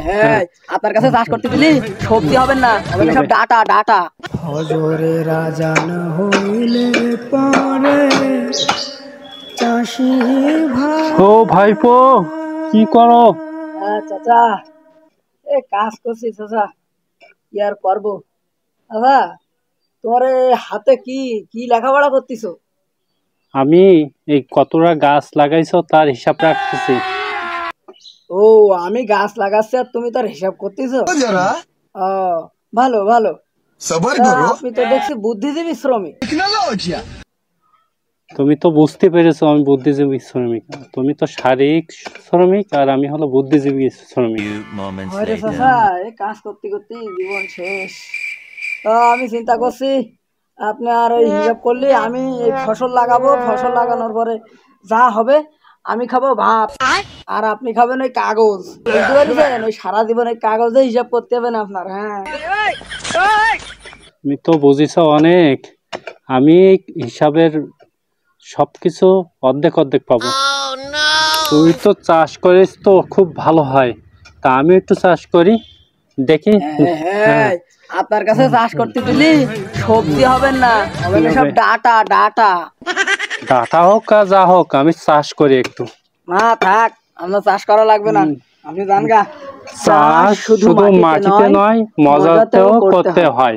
হ্যাঁ, আপনার কাছে চাষ করতে দিলি সবজি হবেন না, হবে সব ডাটা ডাটা। হজরে রাজা না হইলে পরে চাষি ভাই। ও ভাইপো, কি করো? চাচা, এ কাজ করছি চাচা, কি আর করবো। চাচা, তোমার হাতে কি কি লেখাপড়া করতেছো? আমি এই কতটা গাছ লাগাইছো তার হিসাব রাখতেছি। ও, আমি গাছ লাগাচ্ছি আর তুমি তার হিসাব করতেছো? ও, ভালো ভালো। আপনি তো দেখছি বুদ্ধিজীবী শ্রমিক। তুমি তো বুঝতে পেরেছো আমি বুদ্ধিজীবী শ্রমিক, তুমি তো শারীরিক শ্রমিক আর আমি হলো বুদ্ধিজীবী শ্রমিক। আরে চাচা, এই কাজ করতে করতে জীবন শেষ। তো আমি চিন্তা করছি আপনি আর ওই হিসাব করলে আমি এই ফসল লাগাবো, ফসল লাগানোর পরে যা হবে আমি খাবো ভাত আর আপনি খাবেন ওই কাগজ। বুঝতে পারছেন? ওই সারা জীবন ওই কাগজে হিসাব করতে হবে না আপনার। হ্যাঁ, তুমি তো বুঝিছো অনেক, আমি হিসাবের সবকিছু অর্ধেক অর্ধেক পাবো। তুই তো চাষ করিস তো খুব ভালো হয়, তা আমি একটু চাষ করি দেখি। হ্যাঁ, আপনার কাছে চাষ করতে দিলি সবজি হবেন না, হবে সব ডাটা ডাটা। ডাটা হোক আর যা হোক, আমি চাষ করি একটু। না থাক, আমরা চাষ করা লাগবে না, আপনি জান গা। চাষ শুধু মাটিতে নয়, মজাতেও করতে হয়।